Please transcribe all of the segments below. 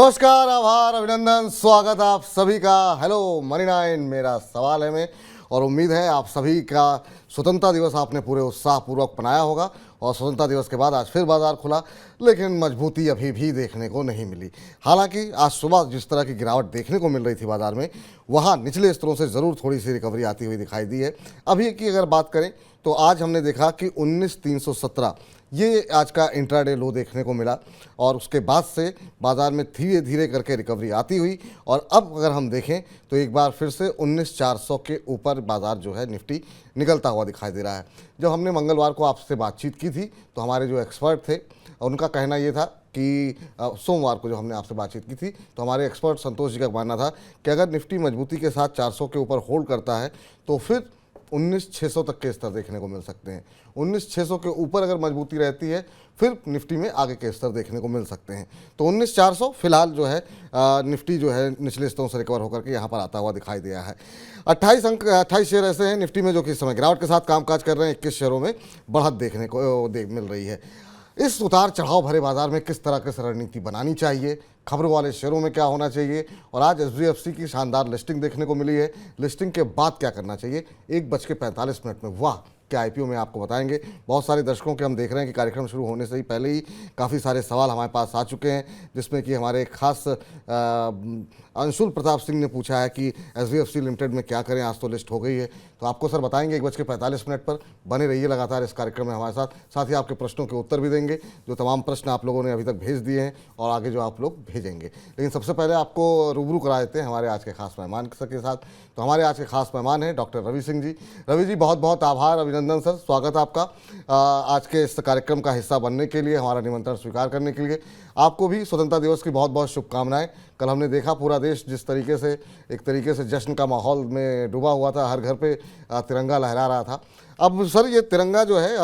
नमस्कार, आभार, अभिनंदन, स्वागत आप सभी का। हेलो मनी नाइन, मेरा सवाल है में, और उम्मीद है आप सभी का स्वतंत्रता दिवस आपने पूरे उत्साहपूर्वक मनाया होगा। और स्वतंत्रता दिवस के बाद आज फिर बाजार खुला, लेकिन मजबूती अभी भी देखने को नहीं मिली। हालांकि आज सुबह जिस तरह की गिरावट देखने को मिल रही थी बाजार में, वहाँ निचले स्तरों से ज़रूर थोड़ी सी रिकवरी आती हुई दिखाई दी है। अभी की अगर बात करें तो आज हमने देखा कि 19,317 ये आज का इंट्राडे लो देखने को मिला, और उसके बाद से बाज़ार में धीरे धीरे करके रिकवरी आती हुई, और अब अगर हम देखें तो एक बार फिर से 19,400 के ऊपर बाज़ार जो है निफ्टी निकलता हुआ दिखाई दे रहा है। जब हमने मंगलवार को आपसे बातचीत की थी तो हमारे जो एक्सपर्ट थे उनका कहना ये था कि सोमवार को जो हमने आपसे बातचीत की थी तो हमारे एक्सपर्ट संतोष जी का मानना था कि अगर निफ्टी मजबूती के साथ 400 के ऊपर होल्ड करता है तो फिर 19,600 तक के स्तर देखने को मिल सकते हैं। 19,600 के ऊपर अगर मजबूती रहती है फिर निफ्टी में आगे के स्तर देखने को मिल सकते हैं। तो 19,400 फिलहाल जो है निफ्टी जो है निचले स्तरों से रिकवर होकर के यहाँ पर आता हुआ दिखाई दिया है। 28 शेयर ऐसे हैं निफ्टी में जो कि इस समय गिरावट के साथ कामकाज कर रहे हैं। 21 शेयरों में बढ़त देखने को मिल रही है। इस उतार चढ़ाव भरे बाजार में किस तरह की रणनीति बनानी चाहिए, खबरों वाले शेयरों में क्या होना चाहिए, और आज एचडीएफसी की शानदार लिस्टिंग देखने को मिली है, लिस्टिंग के बाद क्या करना चाहिए, 1:45 में वाह क्या आईपीओ में आपको बताएंगे। बहुत सारे दर्शकों के हम देख रहे हैं कि कार्यक्रम शुरू होने से ही पहले ही काफ़ी सारे सवाल हमारे पास आ चुके हैं, जिसमें कि हमारे खास अंशुल प्रताप सिंह ने पूछा है कि एचडीएफसी लिमिटेड में क्या करें, आज तो लिस्ट हो गई है। तो आपको सर बताएंगे 1:45 पर। बने रहिए लगातार इस कार्यक्रम में हमारे साथ, साथ ही आपके प्रश्नों के उत्तर भी देंगे, जो तमाम प्रश्न आप लोगों ने अभी तक भेज दिए हैं और आगे जो आप लोग भेजेंगे। लेकिन सबसे पहले आपको रूबरू करा देते हैं हमारे आज के खास मेहमान के साथ। तो हमारे आज के खास मेहमान हैं डॉक्टर रवि सिंह जी। रवि जी, बहुत बहुत आभार, अभिनंदन सर, स्वागत आपका आज के इस कार्यक्रम का हिस्सा बनने के लिए, हमारा निमंत्रण स्वीकार करने के लिए। आपको भी स्वतंत्रता दिवस की बहुत बहुत शुभकामनाएं। कल हमने देखा पूरा देश जिस तरीके से एक तरीके से जश्न का माहौल में डूबा हुआ था, हर घर पे तिरंगा लहरा रहा था। अब सर ये तिरंगा जो है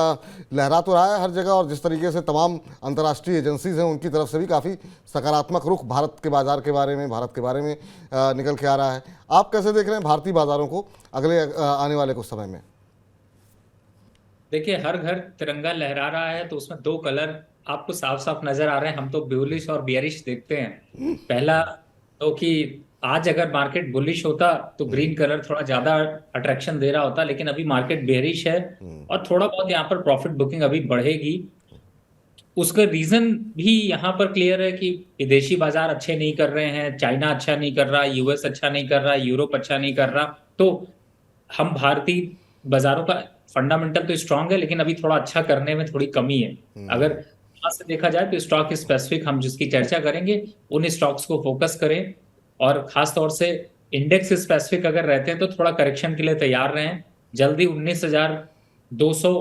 लहरा तो रहा है हर जगह, और जिस तरीके से तमाम अंतर्राष्ट्रीय एजेंसीज हैं उनकी तरफ से भी काफ़ी सकारात्मक रुख भारत के बाजार के बारे में, भारत के बारे में निकल के आ रहा है। आप कैसे देख रहे हैं भारतीय बाजारों को अगले आने वाले कुछ समय में? देखिए, हर घर तिरंगा लहरा रहा है तो उसमें दो कलर आपको साफ साफ नजर आ रहे हैं। हम तो बुलिश और बियरिश देखते हैं। पहला तो कि आज अगर मार्केट बुलिश होता तो ग्रीन कलर थोड़ा ज्यादा अट्रैक्शन दे रहा होता, लेकिन अभी मार्केट बेयरिश है और थोड़ा बहुत यहाँ पर प्रॉफिट बुकिंग अभी बढ़ेगी। उसका रीजन भी यहाँ पर क्लियर है कि विदेशी बाजार अच्छे नहीं कर रहे हैं, चाइना अच्छा नहीं कर रहा, यूएस अच्छा नहीं कर रहा, यूरोप अच्छा नहीं कर रहा। तो हम भारतीय बाजारों का फंडामेंटल तो स्ट्रांग है, लेकिन अभी थोड़ा अच्छा करने में थोड़ी कमी है। अगर वहां से देखा जाए तो स्टॉक स्पेसिफिक हम जिसकी चर्चा करेंगे उन स्टॉक्स को फोकस करें, और खास तौर से इंडेक्स स्पेसिफिक अगर रहते हैं तो थोड़ा करेक्शन के लिए तैयार रहें। जल्दी 19,200,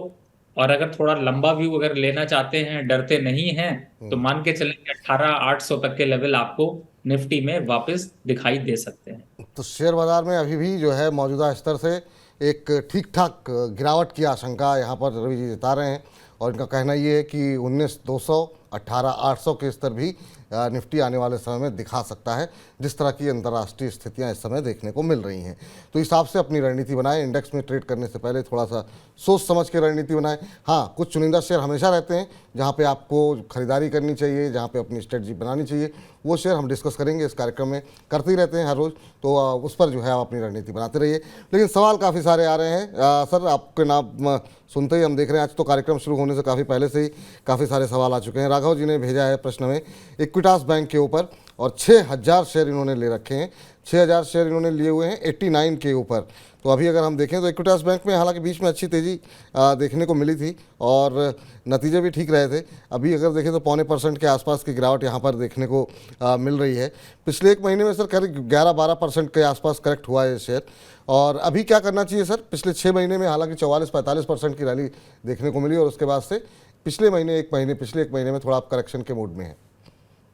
और अगर थोड़ा लंबा व्यू अगर लेना चाहते हैं, डरते नहीं हैं, तो मान के चलें कि 18,800 तक के लेवल आपको निफ्टी में वापस दिखाई दे सकते हैं। तो शेयर बाजार में अभी भी जो है मौजूदा स्तर से एक ठीक ठाक गिरावट की आशंका यहाँ पर रवि जी जता रहे हैं, और इनका कहना ये है कि 19,200, 18,800 के स्तर भी निफ्टी आने वाले समय में दिखा सकता है, जिस तरह की अंतर्राष्ट्रीय स्थितियां इस समय देखने को मिल रही हैं। तो इस हिसाब से अपनी रणनीति बनाएं। इंडेक्स में ट्रेड करने से पहले थोड़ा सा सोच समझ के रणनीति बनाएं। हाँ, कुछ चुनिंदा शेयर हमेशा रहते हैं जहाँ पे आपको खरीदारी करनी चाहिए, जहाँ पे अपनी स्ट्रेटजी बनानी चाहिए। वो शेयर हम डिस्कस करेंगे इस कार्यक्रम में, करते ही रहते हैं हर रोज़, तो उस पर जो है आप अपनी रणनीति बनाते रहिए। लेकिन सवाल काफ़ी सारे आ रहे हैं। सर, आपके नाम सुनते ही हम देख रहे हैं आज तो कार्यक्रम शुरू होने से काफ़ी पहले से ही काफ़ी सारे सवाल आ चुके हैं। राघव जी ने भेजा है प्रश्न में इक्विटास बैंक के ऊपर, और 6,000 शेयर इन्होंने ले रखे हैं। 6,000 शेयर इन्होंने लिए हुए हैं 89 के ऊपर। तो अभी अगर हम देखें तो इक्विटास बैंक में हालांकि बीच में अच्छी तेज़ी देखने को मिली थी और नतीजे भी ठीक रहे थे। अभी अगर देखें तो 0.25% के आसपास की गिरावट यहाँ पर देखने को मिल रही है। पिछले एक महीने में सर करीब 11-12% के आसपास करेक्ट हुआ है शेयर। और अभी क्या करना चाहिए सर? पिछले 6 महीने में हालांकि 44-45% की रैली देखने को मिली, और उसके बाद से पिछले एक महीने में थोड़ा आप करेक्शन के मूड में है।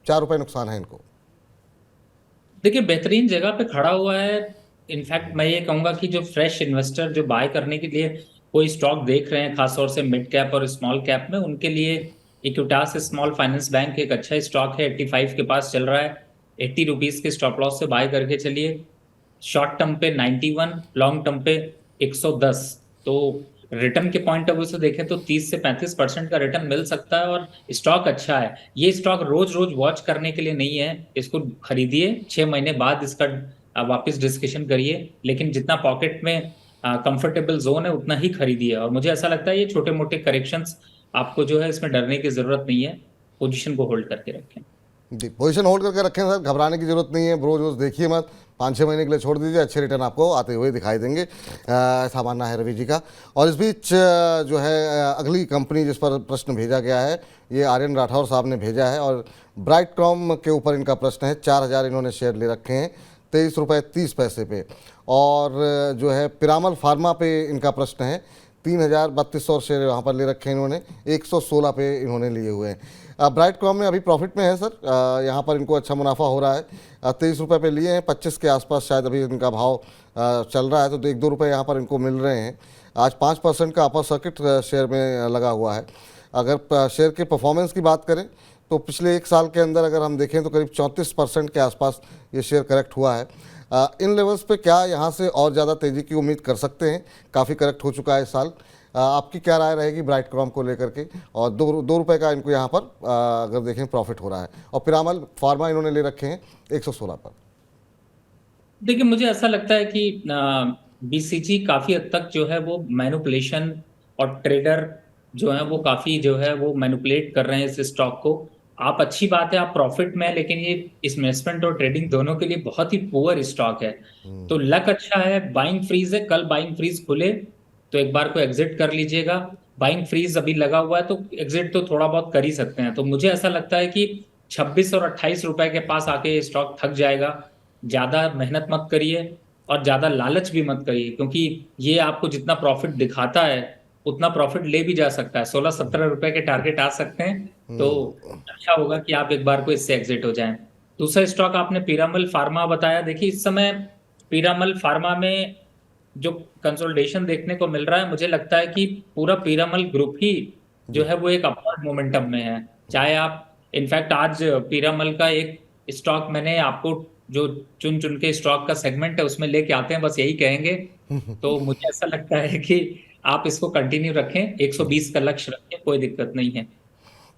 ₹4 नुकसान है इनको। देखिए, बेहतरीन जगह पे खड़ा हुआ है। इनफैक्ट मैं ये कहूंगा कि जो फ्रेश इन्वेस्टर जो बाय करने के लिए कोई स्टॉक देख रहे हैं, खासतौर से मिड कैप और स्मॉल कैप में, उनके लिए इक्विटास स्मॉल फाइनेंस बैंक एक अच्छा स्टॉक है। 85 के पास चल रहा है। 80 रुपीज के स्टॉप लॉस से बाय करके चलिए। शॉर्ट टर्म पे 91, लॉन्ग टर्म पे 110। तो रिटर्न के पॉइंट ऑफ व्यू से देखें तो 30 से 35% का रिटर्न मिल सकता है और स्टॉक अच्छा है। ये स्टॉक रोज रोज वॉच करने के लिए नहीं है, इसको खरीदिए 6 महीने बाद इसका वापस डिस्कशन करिए, लेकिन जितना पॉकेट में कंफर्टेबल जोन है उतना ही खरीदिए। और मुझे ऐसा लगता है ये छोटे मोटे करेक्शंस आपको जो है इसमें डरने की जरूरत नहीं है, पोजीशन को होल्ड करके रखें। जी, पोजीशन होल्ड करके रखें सर, घबराने की जरूरत नहीं है, रोज रोज देखिए मत, 5-6 महीने के लिए छोड़ दीजिए, अच्छे रिटर्न आपको आते हुए दिखाई देंगे, ऐसा मानना है रवि जी का। और इस बीच जो है अगली कंपनी जिस पर प्रश्न भेजा गया है, ये आर्यन राठौर साहब ने भेजा है और ब्राइटकॉम के ऊपर इनका प्रश्न है। 4,000 इन्होंने शेयर ले रखे हैं, 23 रुपये 30 पैसे पे। और जो है पिरामल फार्मा पे इनका प्रश्न है, 3,3200 शेयर यहाँ पर ले रखे हैं इन्होंने, 116 पे इन्होंने लिए हुए हैं। ब्राइटकॉम में अभी प्रॉफिट में है सर, यहाँ पर इनको अच्छा मुनाफा हो रहा है, 23 रुपये पे लिए हैं, 25 के आसपास शायद अभी इनका भाव चल रहा है, तो 1-2 रुपये यहाँ पर इनको मिल रहे हैं। आज 5% का अपर सर्किट शेयर में लगा हुआ है। अगर शेयर के परफॉर्मेंस की बात करें तो पिछले 1 साल के अंदर अगर हम देखें तो करीब 34% के आसपास ये शेयर करेक्ट हुआ है। इन लेवल्स पे क्या यहाँ से और ज़्यादा तेज़ी की उम्मीद कर सकते हैं? काफ़ी करेक्ट हो चुका है इस साल। आपकी क्या राय रहेगी ब्राइटकॉम को लेकर के? और 2 रुपये का इनको यहाँ पर अगर देखें प्रॉफिट हो रहा है, और पिरामल फार्मा इन्होंने ले रखे हैं 116 पर। देखिए मुझे ऐसा लगता है कि बीसीजी काफी हद तक जो है वो मैनिपुलेशन और ट्रेडर जो है वो काफी जो है वो मैनिपुलेट कर रहे हैं इस स्टॉक को। आप अच्छी बात है आप प्रॉफिट में हैं, लेकिन ये इन्वेस्टमेंट और ट्रेडिंग दोनों के लिए बहुत ही पुअर स्टॉक है। तो लक अच्छा है, बाइंग फ्रीज है, कल बाइंग फ्रीज खुले तो एक बार को एग्जिट कर लीजिएगा। बाइंग फ्रीज अभी लगा हुआ है तो एग्जिट तो थोड़ा बहुत कर ही सकते हैं। तो मुझे ऐसा लगता है कि 26 और 28 रुपए के पास आके ये स्टॉक थक जाएगा। ज्यादा मेहनत मत करिए और ज्यादा लालच भी मत करिए, क्योंकि ये आपको जितना प्रॉफिट दिखाता है उतना प्रॉफिट ले भी जा सकता है। 16-17 रुपए के टारगेट आ सकते हैं, तो अच्छा होगा कि आप एक बार को इससे एग्जिट हो जाएं। दूसरा स्टॉक आपने पीरामल फार्मा बताया। देखिए इस समय पीरामल फार्मा में जो कंसोलिडेशन देखने को मिल रहा है, मुझे लगता है कि पूरा पीरामल ग्रुप ही जो है वो एक अपवर्ड मोमेंटम में है। चाहे आप इनफैक्ट आज पीरामल का एक स्टॉक मैंने आपको जो चुन चुन के स्टॉक का सेगमेंट है उसमें लेके आते हैं, बस यही कहेंगे। तो मुझे ऐसा लगता है कि आप इसको कंटिन्यू रखें, 120 का लक्ष्य रखें, कोई दिक्कत नहीं है।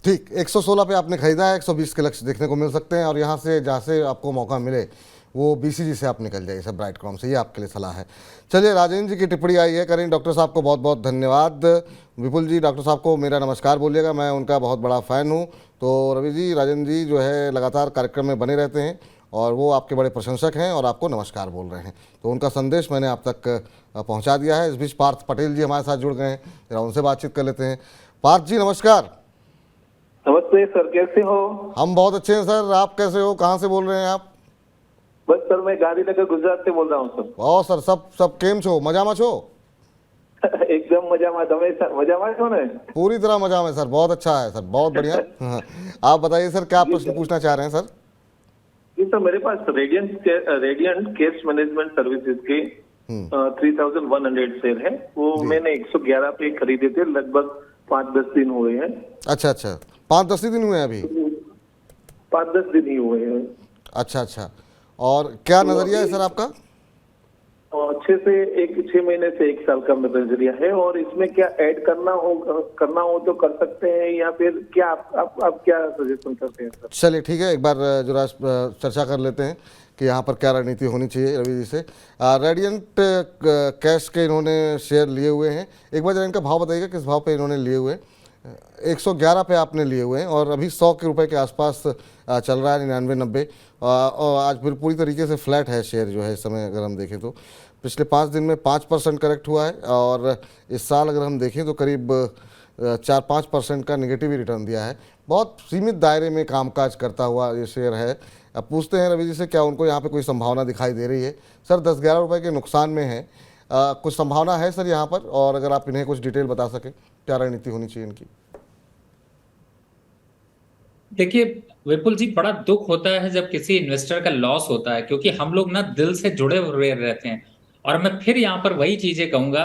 ठीक, 116 पे आपने खरीदा है, 120 के लक्ष्य देखने को मिल सकते हैं, और यहाँ से जहाँ से आपको मौका मिले वो बीसीजी से आप निकल जाइए सर, ब्राइटकॉम से, ये आपके लिए सलाह है। चलिए, राजेंद्र जी की टिप्पणी आई है, करें डॉक्टर साहब को बहुत बहुत धन्यवाद। विपुल जी डॉक्टर साहब को मेरा नमस्कार बोलिएगा, मैं उनका बहुत बड़ा फ़ैन हूँ। तो रवि जी, राजेंद्र जी जो है लगातार कार्यक्रम में बने रहते हैं और वो आपके बड़े प्रशंसक हैं और आपको नमस्कार बोल रहे हैं, तो उनका संदेश मैंने आप तक पहुँचा दिया है। इस बीच पार्थ पटेल जी हमारे साथ जुड़ गए हैं, जरा उनसे बातचीत कर लेते हैं। पार्थ जी नमस्कार। नमस्ते सर, कैसे हो? हम बहुत अच्छे हैं सर, आप कैसे हो? कहाँ से बोल रहे हैं आप? बस सर मैं गांधीनगर गुजरात से बोल रहा हूँ सर। और सर सब केम छो, मजामा छो? एकदम मजामा, તમે મજામાં છો ને? पूरी तरह मजा में सर, बहुत अच्छा है सर, बहुत बढ़िया। हाँ। आप बताइए सर, क्या प्रश्न पूछना चाह रहे हैं सर? जी सर, मेरे पास रेडियंट कैश मैनेजमेंट सर्विसेज के 3100 शेयर है, वो मैंने 111 पे खरीदे थे, लगभग 5-10 दिन हुए हैं। अच्छा, 5-10 दिन हुए हैं अभी? 5-10 दिन ही हुए हैं। अच्छा, और क्या नजरिया है सर आपका? 6 महीने से 1 साल का नजरिया है, और इसमें क्या ऐड करना हो तो कर सकते हैं, या फिर क्या आप क्या सजेशन करते हैं सर? चलिए ठीक है, एक बार जरा चर्चा कर लेते हैं कि यहाँ पर क्या रणनीति होनी चाहिए रवि जी से। रेडियंट कैश के इन्होंने शेयर लिए हुए हैं, एक बार जरा इनका भाव बताइएगा, किस भाव पे इन्होंने लिए हुए हैं? 111 पे आपने लिए हुए हैं, और अभी 100 के रुपए के आसपास चल रहा है, 99-90। और आज फिर पूरी तरीके से फ्लैट है शेयर जो है इस समय, अगर हम देखें तो पिछले 5 दिन में 5% करेक्ट हुआ है, और इस साल अगर हम देखें तो करीब 4-5% का निगेटिव रिटर्न दिया है। बहुत सीमित दायरे में कामकाज करता हुआ ये शेयर है। अब पूछते हैं रवि जी से, क्या उनको यहाँ पे कोई संभावना दिखाई दे रही है? सर 10-11 रुपये के नुकसान में है, कुछ संभावना है सर यहाँ पर? और अगर आप इन्हें कुछ डिटेल बता सकें, क्या रणनीति होनी चाहिए इनकी? देखिए विपुल जी, बड़ा दुख होता है जब किसी इन्वेस्टर का लॉस होता है, क्योंकि हम लोग ना दिल से जुड़े हुए रहते हैं। और मैं फिर यहाँ पर वही चीजें कहूंगा,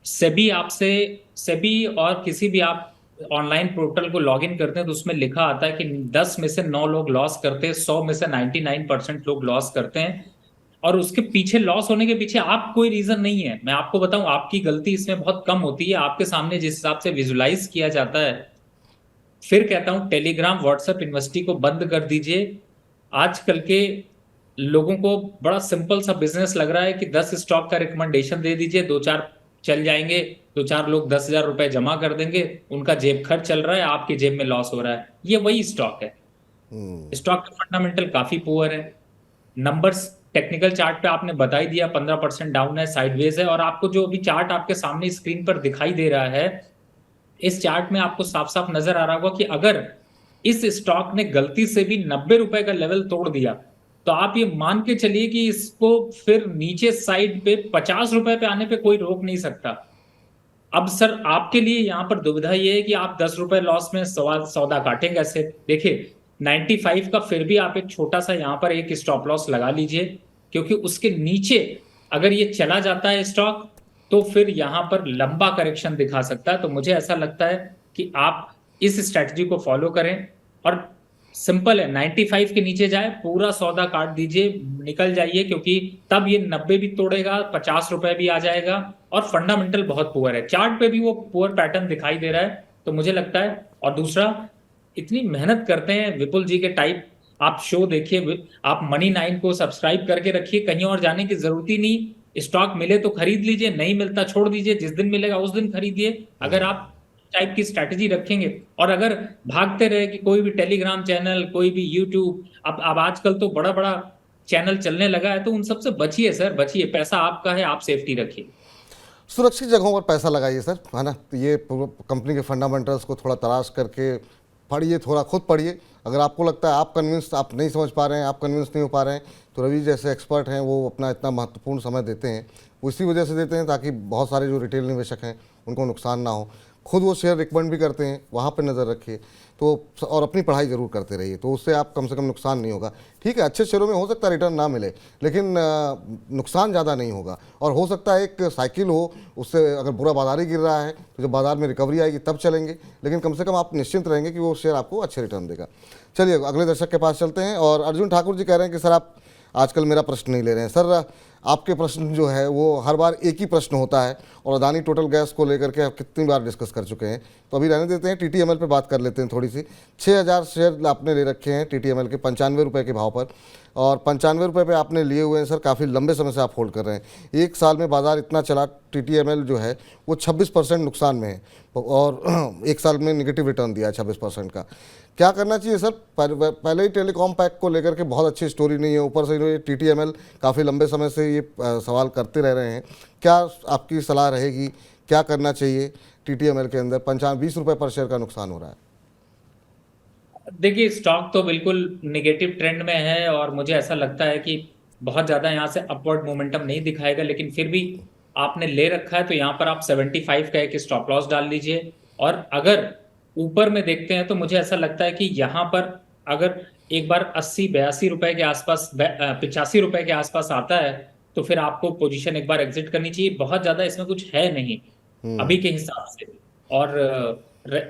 सेबी और किसी भी आप ऑनलाइन पोर्टल को लॉगिन करते हैं तो उसमें लिखा आता है कि 10 में से 9 लोग लॉस करते हैं, 100 में से 99% लोग लॉस करते हैं। और उसके पीछे लॉस होने के पीछे आप कोई रीजन नहीं है। मैं आपको बताऊं, आपकी गलती इसमें बहुत कम होती है। आपके सामने जिस हिसाब से विजुलाइज किया जाता है, फिर कहता हूं टेलीग्राम व्हाट्सएप यूनिवर्सिटी को बंद कर दीजिए। आजकल के लोगों को बड़ा सिंपल सा बिजनेस लग रहा है कि 10 स्टॉक का रिकमेंडेशन दे दीजिए, दो चार चल जाएंगे, दो चार लोग 10,000 रुपए जमा कर देंगे, उनका जेब खर्च चल रहा है, आपकी जेब में लॉस हो रहा है। ये वही स्टॉक है। स्टॉक का फंडामेंटल काफी पुअर है। नंबर्स टेक्निकल चार्ट पे आपने बता ही दिया, 15% डाउन है, साइडवेज है। और आपको जो अभी चार्ट आपके सामने स्क्रीन पर दिखाई दे रहा है, इस चार्ट में आपको साफ साफ नजर आ रहा होगा कि अगर इस स्टॉक ने गलती से भी 90 रुपए का लेवल तोड़ दिया, तो आप ये मान के चलिए कि इसको फिर नीचे साइड पे 50 रुपए पे आने पे कोई रोक नहीं सकता। अब सर आपके लिए यहां पर दुविधा ये है कि आप 10 रुपए लॉस में सौदा काटेंगे कैसे। देखिए 95 का फिर भी आप एक छोटा सा यहां पर एक स्टॉप लॉस लगा लीजिए, क्योंकि उसके नीचे अगर ये चला जाता है स्टॉक, तो फिर यहां पर लंबा करेक्शन दिखा सकता है। तो मुझे ऐसा लगता है कि आप इस स्ट्रेटजी को फॉलो करें, और सिंपल है, 95 के नीचे जाए पूरा सौदा काट दीजिए, निकल जाइए, क्योंकि तब ये 90 भी तोड़ेगा, 50 रुपए भी आ जाएगा। और फंडामेंटल बहुत पुअर है, चार्ट पे भी वो पुअर पैटर्न दिखाई दे रहा है। तो मुझे लगता है, और दूसरा, इतनी मेहनत करते हैं विपुल जी के टाइप, आप शो देखिए, आप मनी 9 को सब्सक्राइब करके रखिए, कहीं और जाने की जरूरत ही नहीं। स्टॉक मिले तो खरीद लीजिए, नहीं मिलता छोड़ दीजिए, जिस दिन मिलेगा उस दिन खरीदिए। अगर आप टाइप की स्ट्रैटेजी रखेंगे, और अगर भागते रहे कि कोई भी टेलीग्राम चैनल, कोई भी यूट्यूब, अब आजकल तो बड़ा बड़ा चैनल चलने लगा है, तो उन सबसे बचिए सर, बचिए। पैसा आपका है, आप सेफ्टी रखिए। सुरक्षित जगहों पर पैसा लगाइए सर, है ना। ये कंपनी के फंडामेंटल्स को थोड़ा तलाश करके पढ़िए, थोड़ा खुद पढ़िए। अगर आपको लगता है आप नहीं समझ पा रहे हैं, आप कन्विंस नहीं हो पा रहे हैं, तो रवि जैसे एक्सपर्ट हैं, वो अपना इतना महत्वपूर्ण समय देते हैं, वो इसी वजह से देते हैं ताकि बहुत सारे जो रिटेल निवेशक हैं उनको नुकसान ना हो। खुद वो शेयर रिकमेंड भी करते हैं, वहाँ पर नज़र रखिए। तो और अपनी पढ़ाई ज़रूर करते रहिए, तो उससे आप कम से कम नुकसान नहीं होगा। ठीक है, अच्छे शेयरों में हो सकता है रिटर्न ना मिले, लेकिन नुकसान ज़्यादा नहीं होगा। और हो सकता है एक साइकिल हो, उससे अगर बुरा बाजार ही गिर रहा है तो जब बाजार में रिकवरी आएगी तब चलेंगे, लेकिन कम से कम आप निश्चिंत रहेंगे कि वो शेयर आपको अच्छे रिटर्न देगा। चलिए अगले दर्शक के पास चलते हैं। और अर्जुन ठाकुर जी कह रहे हैं कि सर आप आजकल मेरा प्रश्न नहीं ले रहे हैं। सर आपके प्रश्न जो है वो हर बार एक ही प्रश्न होता है, और अदानी टोटल गैस को लेकर के आप कितनी बार डिस्कस कर चुके हैं। तो अभी रहने देते हैं, टीटीएमएल पे बात कर लेते हैं थोड़ी सी। 6000 शेयर आपने ले रखे हैं टीटीएमएल के 95 रुपये के भाव पर, और 95 रुपये पे आपने लिए हुए हैं सर। काफ़ी लंबे समय से आप होल्ड कर रहे हैं। एक साल में बाजार इतना चला, टीटीएमएल जो है वो 26% नुकसान में है, और एक साल में निगेटिव रिटर्न दिया है 26% का। क्या करना चाहिए सर? पहले ही टेलीकॉम पैक को लेकर के बहुत अच्छी स्टोरी नहीं है, ऊपर से ये टीटीएमएल काफ़ी लंबे समय से ये सवाल करते रह रहे हैं। क्या आपकी सलाह रहेगी, क्या करना चाहिए टीटीएमएल के अंदर? 20 रुपये पर शेयर का नुकसान हो रहा है। देखिए स्टॉक तो बिल्कुल निगेटिव ट्रेंड में है, और मुझे ऐसा लगता है कि बहुत ज्यादा यहाँ से अपवर्ड मोमेंटम नहीं दिखाएगा, लेकिन फिर भी आपने ले रखा है तो यहाँ पर आप 75 का एक स्टॉप लॉस डाल लीजिए। और अगर ऊपर में देखते हैं तो मुझे ऐसा लगता है कि यहाँ पर अगर एक बार 82 रुपए के आसपास, 85 रुपए के आसपास आता है, तो फिर आपको पोजीशन एक बार एग्जिट करनी चाहिए। बहुत ज्यादा इसमें कुछ है नहीं अभी के हिसाब से। और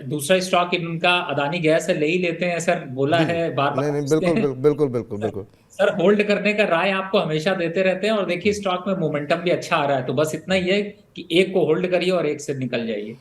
दूसरा स्टॉक इनका अदानी गैस है, ले ही लेते हैं सर, बोला है बार बार। नहीं, बिल्कुल बिल्कुल बिल्कुल बिल्कुल सर होल्ड करने का राय आपको हमेशा देते रहते हैं, और देखिए स्टॉक में मोमेंटम भी अच्छा आ रहा है। तो बस इतना ही है कि एक को होल्ड करिए और एक से निकल जाइए।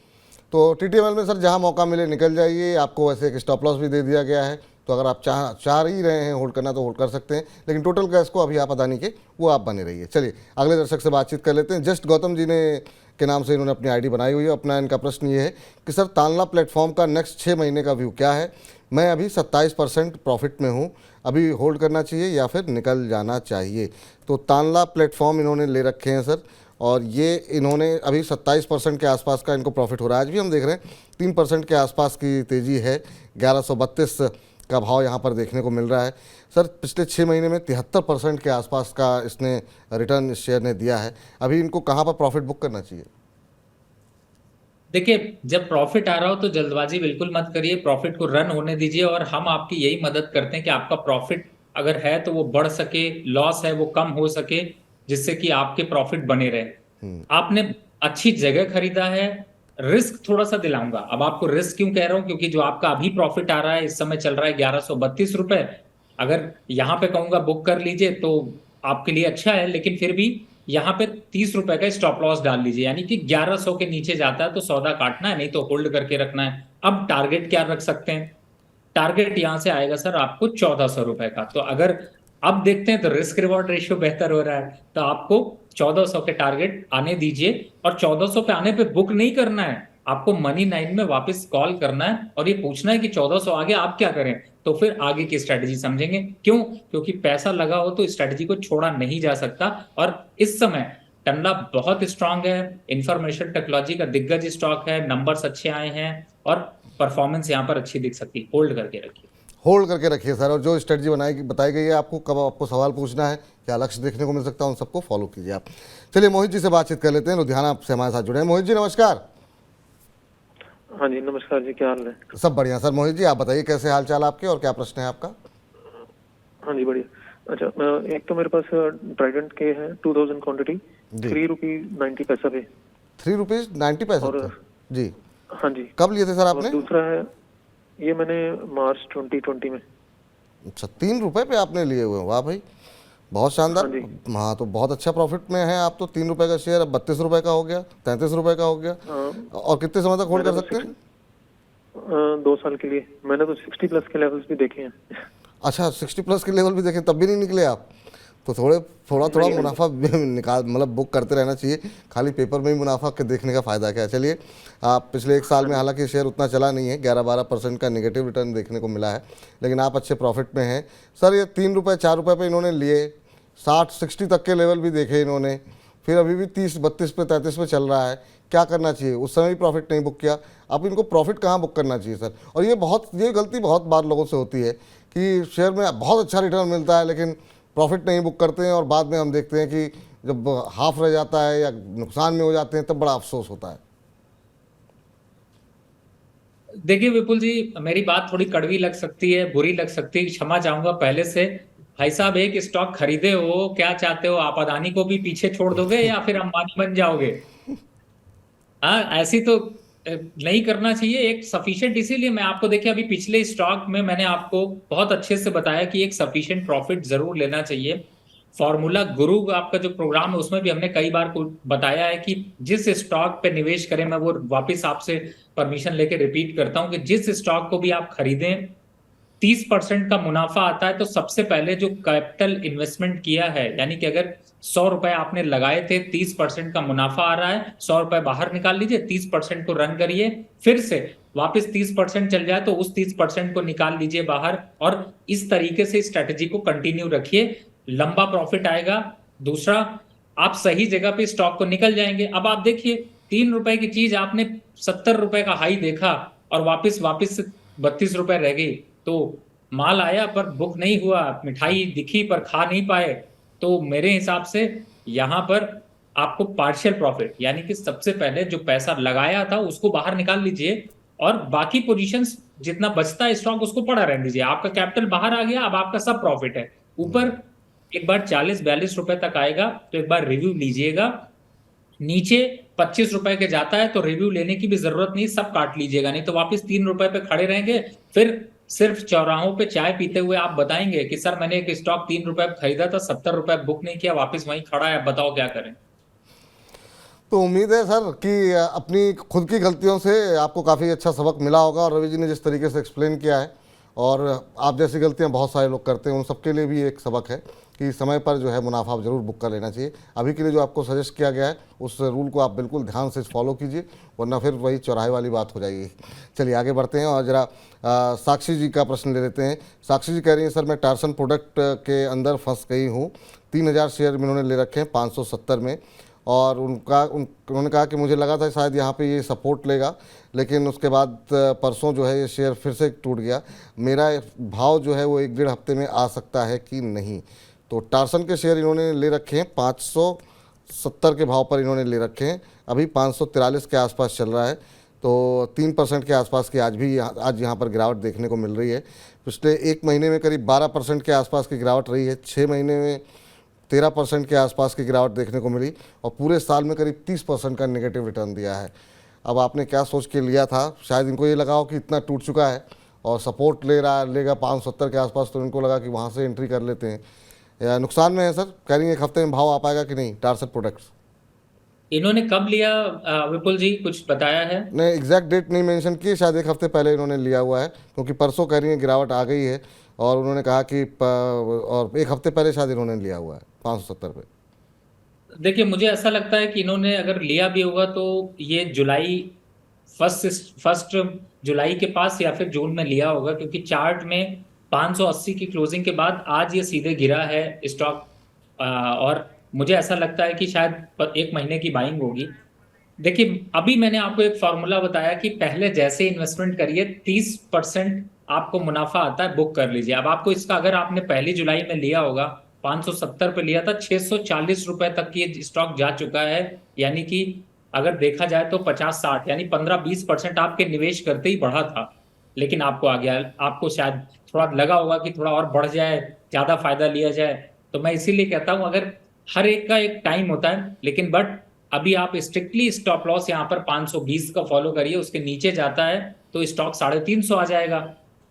तो टीटीएमएल में सर जहां मौका मिले निकल जाइए। आपको वैसे एक स्टॉप लॉस भी दे दिया गया है, तो अगर आप चाह ही रहे हैं होल्ड करना तो होल्ड कर सकते हैं, लेकिन टोटल गैस को अभी आप अदानी के वो आप बने रहिए। चलिए अगले दर्शक से बातचीत कर लेते हैं। जस्ट गौतम जी ने के नाम से इन्होंने अपनी आईडी बनाई हुई है। अपना इनका प्रश्न ये है कि सर तांला प्लेटफॉर्म का नेक्स्ट 6 महीने का व्यू क्या है? मैं अभी 27% प्रॉफिट में हूँ, अभी होल्ड करना चाहिए या फिर निकल जाना चाहिए? तो तांला प्लेटफॉर्म इन्होंने ले रखे हैं सर, और ये इन्होंने अभी 27% के आसपास का इनको प्रॉफिट हो रहा है। आज भी हम देख रहे हैं 3% के आसपास की तेज़ी है, 1132 का भाव यहाँ पर देखने को मिल रहा है। सर पिछले 6 महीने में 73% के आसपास का इसने रिटर्न इस शेयर ने दिया है। अभी इनको कहाँ पर प्रॉफिट बुक करना चाहिए? देखिए जब प्रॉफिट आ रहा हो तो जल्दबाजी बिल्कुल मत करिए, प्रॉफिट को रन होने दीजिए। और हम आपकी यही मदद करते हैं कि आपका प्रॉफिट अगर है तो वो बढ़ सके, लॉस है वो कम हो सके, जिससे कि आपके प्रॉफिट बने रहे। आपने अच्छी जगह खरीदा है, रिस्क थोड़ा सा दिलाऊंगा। अब आपको रिस्क क्यों कह रहा हूं, क्योंकि जो आपका अभी प्रॉफिट आ रहा है, इस समय चल रहा है 1132 रुपए। अगर यहां पे कहूंगा बुक कर लीजिए, तो आपके लिए अच्छा है, लेकिन फिर भी यहाँ पे 30 रुपए का स्टॉप लॉस डाल लीजिए, यानी कि 1100 के नीचे जाता है तो सौदा काटना है, नहीं तो होल्ड करके रखना है। अब टारगेट क्या रख सकते हैं? टारगेट यहां से आएगा सर आपको 1400 रुपए का। तो अगर अब देखते हैं तो रिस्क रिवॉर्ड रेशियो बेहतर हो रहा है, तो आपको 1400 के टारगेट आने दीजिए, और 1400 पे आने पे बुक नहीं करना है, आपको मनी नाइन में वापस कॉल करना है और ये पूछना है कि 1400 आ गया आप क्या करें। तो फिर आगे की स्ट्रेटजी समझेंगे। क्यों? क्योंकि पैसा लगा हो तो स्ट्रेटजी को छोड़ा नहीं जा सकता, और इस समय टंडा बहुत स्ट्रांग है, इंफॉर्मेशन टेक्नोलॉजी का दिग्गज स्टॉक है, नंबर्स अच्छे आए हैं और परफॉर्मेंस यहाँ पर अच्छी दिख सकती है। होल्ड करके रखिए। होल्ड करके रखिए सर, और जो स्ट्रेटजी बताई गई है आपको, कब आपको सवाल पूछना है, क्या लक्ष्य देखने को मिल सकता है, उन सबको फॉलो कीजिए आप। चलिए मोहित जी से बातचीत कर लेते हैं, लुधियाना से हमारे साथ जुड़े हैं। मोहित जी नमस्कार। हाँ जी नमस्कार जी, क्या हाल है? सब बढ़िया सर। मोहित जी आप बताइए कैसे हाल चाल आपके और क्या प्रश्न है आपका? हाँ जी बढ़िया। अच्छा, एक तो मेरे पास ट्राइडेंट के है 2000 क्वांटिटी, जी। ₹3.90 पे। ₹3.90 और पे जी। हाँ जी। कब लिए थे सर और आपने? दूसरा है, ये मैंने मार्च 2020 में। अच्छा, ₹3 पे आपने लिए हुए हैं, वाह भाई, बहुत शानदार। हाँ जी। हाँ तो बहुत अच्छा प्रॉफिट में है आप तो। ₹3 का शेयर अब ₹32 का हो गया, ₹33 का हो गया। और कितने समय तक होल्ड कर सकते हैं? 2 साल के लिए। मैंने तो 60 प्लस के लेवल्स भी देखे हैं। अच्छा, 60 प्लस के लेवल भी देखें तब भी नहीं निकले आप? तो थोड़ा मुनाफा निकाल, मतलब बुक करते रहना चाहिए, खाली पेपर में ही मुनाफा के देखने का फ़ायदा क्या है। चलिए, आप पिछले 1 साल में हालांकि शेयर उतना चला नहीं है, 11-12% का नेगेटिव रिटर्न देखने को मिला है, लेकिन आप अच्छे प्रॉफिट में हैं सर। ये ₹3 ₹4 पे इन्होंने लिए, 60-60 तक के लेवल भी देखे इन्होंने, फिर अभी भी 30-32 पे 33 पे चल रहा है। क्या करना चाहिए? उस समय भी प्रॉफिट नहीं बुक किया, अब इनको प्रॉफिट कहाँ बुक करना चाहिए सर? और ये गलती बहुत बार लोगों से होती है कि शेयर में बहुत अच्छा रिटर्न मिलता है लेकिन प्रॉफिट नहीं बुक करते हैं, और बाद में हम देखते हैं कि जब हाफ रह जाता है या नुकसान में हो जाते हैं तब बड़ा अफसोस होता है। देखिए विपुल जी, मेरी बात थोड़ी कड़वी लग सकती है, बुरी लग सकती है, क्षमा चाहूंगा पहले से। भाई साहब, एक स्टॉक खरीदे हो, क्या चाहते हो आप? अदानी को भी पीछे छोड़ दोगे या फिर अंबानी बन जाओगे? हाँ, ऐसी तो नहीं करना चाहिए। एक सफिशिएंट, इसीलिए मैं आपको, देखिए अभी पिछले स्टॉक में मैंने आपको बहुत अच्छे से बताया कि एक सफिशिएंट प्रॉफिट जरूर लेना चाहिए। फॉर्मूला गुरु आपका जो प्रोग्राम है उसमें भी हमने कई बार बताया है कि जिस स्टॉक पे निवेश करें, मैं वो वापस आपसे परमिशन लेके रिपीट करता हूं कि जिस स्टॉक को भी आप खरीदें 30% का मुनाफा आता है तो सबसे पहले जो कैपिटल इन्वेस्टमेंट किया है, यानी कि अगर 100 रुपए आपने लगाए थे, 30% का मुनाफा आ रहा है, 100 रुपए बाहर निकाल लीजिए, 30% को रन करिए, फिर से वापस 30% चल जाए तो उस 30% को निकाल लीजिए बाहर, और इस तरीके से स्ट्रेटेजी को कंटिन्यू रखिए, लंबा प्रॉफिट आएगा। दूसरा, आप सही जगह पे स्टॉक को निकल जाएंगे। अब आप देखिए, 3 रुपए की चीज आपने 70 रुपए का हाई देखा और वापस 32 रुपए रह गई, तो माल आया पर बुक नहीं हुआ, मिठाई दिखी पर खा नहीं पाए। तो मेरे हिसाब से यहाँ पर आपको पार्शियल प्रॉफिट, यानी कि सबसे पहले जो पैसा लगाया था उसको बाहर निकाल लीजिए, और बाकी पोजीशंस जितना बचता है स्टॉक उसको पड़ा रहने दीजिए। आपका कैपिटल बाहर आ गया, अब आपका सब प्रॉफिट है। ऊपर एक बार 40-42 रुपए तक आएगा तो एक बार रिव्यू लीजिएगा, नीचे 25 रुपए के जाता है तो रिव्यू लेने की भी जरूरत नहीं, सब काट लीजिएगा, नहीं तो वापस 3 रुपए पे खड़े रहेंगे। फिर सिर्फ चौराहों पे चाय पीते हुए आप बताएंगे कि सर मैंने एक स्टॉक 3 रुपए पे खरीदा था, 70 रुपए बुक नहीं किया, वापस वहीं खड़ा है, अब बताओ क्या करें। तो उम्मीद है सर कि अपनी खुद की गलतियों से आपको काफ़ी अच्छा सबक मिला होगा, और रवि जी ने जिस तरीके से एक्सप्लेन किया है, और आप जैसी गलतियां बहुत सारे लोग करते हैं, उन सबके लिए भी एक सबक है कि समय पर जो है मुनाफा आप जरूर बुक कर लेना चाहिए। अभी के लिए जो आपको सजेस्ट किया गया है उस रूल को आप बिल्कुल ध्यान से फॉलो कीजिए, वरना फिर वही चौराहे वाली बात हो जाएगी। चलिए आगे बढ़ते हैं और ज़रा साक्षी जी का प्रश्न ले लेते हैं। साक्षी जी कह रही हैं सर मैं टार्सन प्रोडक्ट के अंदर फंस गई हूँ, 3000 शेयर इन्होंने ले रखे हैं 570 में, और उन्होंने कहा कि मुझे लगा था शायद यहाँ पे ये सपोर्ट लेगा, लेकिन उसके बाद परसों जो है ये शेयर फिर से टूट गया। मेरा भाव जो है वो 1-1.5 हफ्ते में आ सकता है कि नहीं? तो टार्सन के शेयर इन्होंने ले रखे हैं 570 के भाव पर इन्होंने ले रखे हैं, अभी 543 के आसपास चल रहा है, तो 3% के आसपास की आज यहाँ पर गिरावट देखने को मिल रही है। पिछले 1 महीने में करीब 12% के आसपास की गिरावट रही है, 6 महीने में 13% के आसपास की गिरावट देखने को मिली, और पूरे साल में करीब 30% का नेगेटिव रिटर्न दिया है। अब आपने क्या सोच के लिया था? शायद इनको ये लगा हो कि इतना टूट चुका है और सपोर्ट लेगा 570 के आसपास, तो इनको लगा कि वहाँ से एंट्री कर लेते हैं। नुकसान में है सर, कह रही हैं एक हफ्ते में भाव आ पाएगा कि नहीं टारसेट प्रोडक्ट्स? इन्होंने कब लिया विपुल जी, कुछ बताया है? ने एग्जैक्ट डेट नहीं मेंशन की, शायद एक हफ्ते पहले इन्होंने लिया हुआ है, क्योंकि परसों कह रही हैं गिरावट आ गई है, और उन्होंने कहा कि और एक हफ्ते पहले शायद इन्होंने लिया हुआ है 570 पे। देखिए, मुझे ऐसा लगता है कि इन्होंने अगर लिया भी होगा तो ये जुलाई फर्स्ट जुलाई के पास या फिर जून में लिया होगा, क्योंकि चार्ट में 580 की क्लोजिंग के बाद आज ये सीधे गिरा है स्टॉक। और मुझे ऐसा लगता है कि शायद एक महीने की बाइंग होगी। देखिए, अभी मैंने आपको एक फॉर्मूला बताया कि पहले जैसे इन्वेस्टमेंट करिए 30% आपको मुनाफा आता है, बुक कर लीजिए। अब आपको इसका, अगर आपने 1 जुलाई में लिया होगा, 570 पे लिया था, 640 रुपए तक की ये स्टॉक जा चुका है। यानी कि अगर देखा जाए तो 50-60 यानी 15-20% आपके निवेश करते ही बढ़ा था, लेकिन आपको आ गया। आपको शायद थोड़ा लगा होगा कि थोड़ा और बढ़ जाए, ज्यादा फायदा लिया जाए। तो मैं इसीलिए कहता हूं, अगर हर एक का एक टाइम होता है, लेकिन बट अभी आप स्ट्रिक्टली स्टॉप लॉस यहाँ पर 520 का फॉलो करिए। उसके नीचे जाता है तो स्टॉक 350 आ जाएगा,